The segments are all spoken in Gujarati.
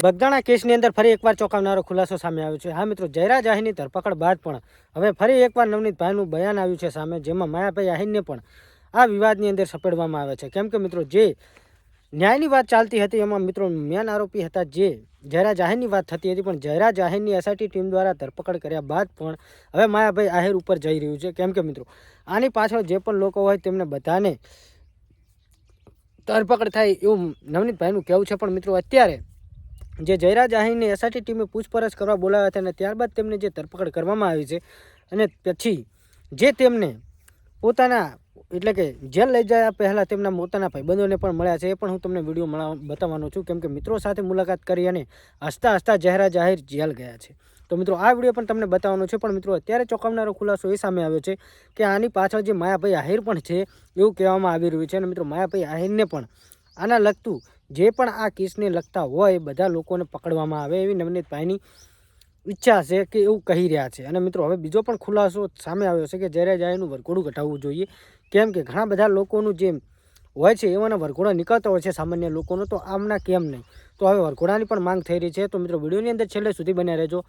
બગદાણા કેસની અંદર ફરી એકવાર ચોંકાવનારો ખુલાસો સામે આવ્યો છે। હા મિત્રો, જયરાજ આહીરની ધરપકડ બાદ પણ હવે ફરી એકવાર નવનીતભાઈનું બયાન આવ્યું છે સામે, જેમાં માયાભાઈ આહીરને પણ આ વિવાદની અંદર સપેડવામાં આવે છે। કેમ કે મિત્રો, જે ન્યાયની વાત ચાલતી હતી એમાં મિત્રો મેન આરોપી હતા જે જયરાજ આહીરની વાત થતી હતી, પણ જયરાજ આહીરની એસઆઈટી ટીમ દ્વારા ધરપકડ કર્યા બાદ પણ હવે માયાભાઈ આહીર ઉપર જઈ રહ્યું છે। કેમ કે મિત્રો, આની પાછળ જે પણ લોકો હોય તેમને બધાને ધરપકડ થાય એવું નવનીતભાઈનું કહેવું છે। પણ મિત્રો, અત્યારે જે જયરાજ આહીરને એસઆઈટી ટીમે પૂછપરછ કરવા બોલાવ્યા હતા અને ત્યારબાદ તેમને જે ધરપકડ કરવામાં આવી છે અને પછી જે તેમને પોતાના એટલે કે જેલ લઈ જયા પહેલાં તેમના પોતાના ભાઈબંધોને પણ મળ્યા છે, એ પણ હું તમને વિડીયો બતાવવાનો છું। કેમ કે મિત્રો સાથે મુલાકાત કરી અને હસતા હસતા જયરાજ આહીર જેલ ગયા છે। તો મિત્રો, આ વિડીયો પણ તમને બતાવવાનો છે। પણ મિત્રો, અત્યારે ચોંકાવનારો ખુલાસો એ સામે આવ્યો છે કે આની પાછળ જે માયાભાઈ આહીર પણ છે એવું કહેવામાં આવી રહ્યું છે। અને મિત્રો, માયાભાઈ આહીરને પણ આના લગતું જે પણ આ કેસને લગતા હોય એ બધા લોકોને પકડવામાં આવે એવી નવનીતભાઈની ઈચ્છા છે કે એવું કહી રહ્યા છે। અને મિત્રો, હવે બીજો પણ ખુલાસો સામે આવ્યો છે કે જયરાજ આહીરનું વરઘોડું ઘટાડવું જોઈએ। કેમ કે ઘણા બધા લોકોનું જે હોય છે એવાના વરઘોડા નીકળતા હોય છે સામાન્ય લોકોનો, તો આમના કેમ નહીં? તો હવે વરઘોડાની પણ માંગ થઈ રહી છે। તો મિત્રો, વિડીયોની અંદર છેલ્લે સુધી બન્યા રહેજો।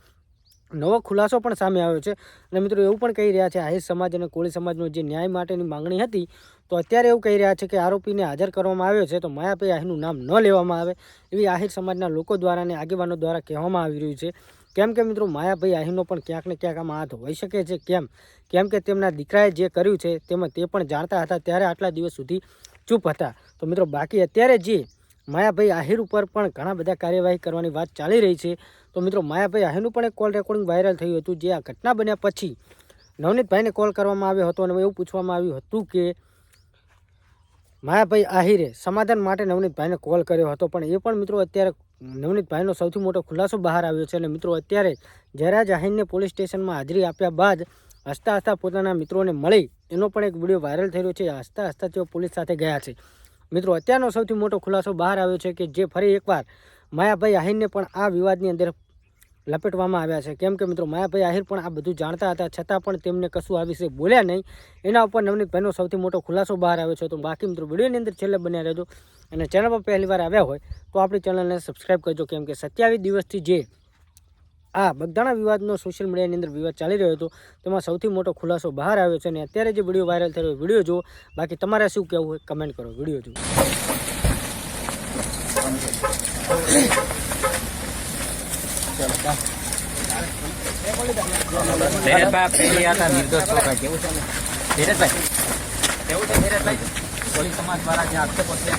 નવો ખુલાસો પણ સામે આવ્યો છે અને મિત્રો એવું પણ કહી રહ્યા છે આહિર સમાજ અને કોળી સમાજનો જે ન્યાય માટેની માંગણી હતી, તો અત્યારે એવું કહી રહ્યા છે કે આરોપીને હાજર કરવામાં આવ્યો છે તો માયાભાઈ આહીરનું નામ ન લેવામાં આવે એવી આહિર સમાજના લોકો દ્વારા અને આગેવાનો દ્વારા કહેવામાં આવી રહ્યું છે। કેમ કે મિત્રો, માયાભાઈ આહીરનો પણ ક્યાંક ને ક્યાંક આમાં હાથ હોઈ શકે છે। કેમ કે તેમના દીકરાએ જે કર્યું છે તેમાં તે પણ જાણતા હતા, ત્યારે આટલા દિવસ સુધી ચૂપ હતા। તો મિત્રો, બાકી અત્યારે જે માયાભાઈ આહીર ઉપર પણ ઘણા બધા કાર્યવાહી કરવાની વાત ચાલી રહી છે। તો મિત્રો, માયાભાઈ આહીરનું પણ એક કોલ રેકોર્ડિંગ વાયરલ થયું હતું, જે આ ઘટના બન્યા પછી નવનીતભાઈને કોલ કરવામાં આવ્યો હતો અને એવું પૂછવામાં આવ્યું હતું કે માયાભાઈ આહીરે સમાધાન માટે નવનીતભાઈને કોલ કર્યો હતો। પણ એ પણ મિત્રો અત્યારે નવનીતભાઈનો સૌથી મોટો ખુલાસો બહાર આવ્યો છે। અને મિત્રો, અત્યારે જયરાજ આહીરને પોલીસ સ્ટેશનમાં હાજરી આપ્યા બાદ હસતા હસતા પોતાના મિત્રોને મળી એનો પણ એક વિડીયો વાયરલ થઈ રહ્યો છે। હસતા હસતા તેઓ પોલીસ સાથે ગયા છે। મિત્રો, અત્યારનો સૌથી મોટો ખુલાસો બહાર આવ્યો છે કે જે ફરી એકવાર માયાભાઈ આહીરને પણ આ વિવાદની અંદર લપેટવામાં આવ્યા છે। કેમ કે મિત્રો, માયાભાઈ આહીર પણ આ બધું જાણતા હતા, છતાં પણ તેમને કશું આ વિશે બોલ્યા નહીં। એના ઉપર નવનીતભાઈનો સૌથી મોટો ખુલાસો બહાર આવ્યો છે। તો બાકી મિત્રો, વિડીયોની અંદર છેલ્લે બન્યા રહેજો અને ચેનલ પર પહેલી વાર આવ્યા હોય તો આપણી ચેનલને સબસ્ક્રાઈબ કરજો। કેમ કે 27 દિવસથી જે આ બગદાણા વિવાદનો સોશિયલ મીડિયાની અંદર વિવાદ ચાલી રહ્યો હતો તેમાં સૌથી મોટો ખુલાસો બહાર આવ્યો છે અને અત્યારે જે વિડીયો વાયરલ થયો વિડીયો જુઓ, બાકી તમારે શું કહેવું હોય કમેન્ટ કરો। વિડીયો જુઓ। ધીરજભાઈ, કોળી સમાજ દ્વારા જે આક્ષેપો છે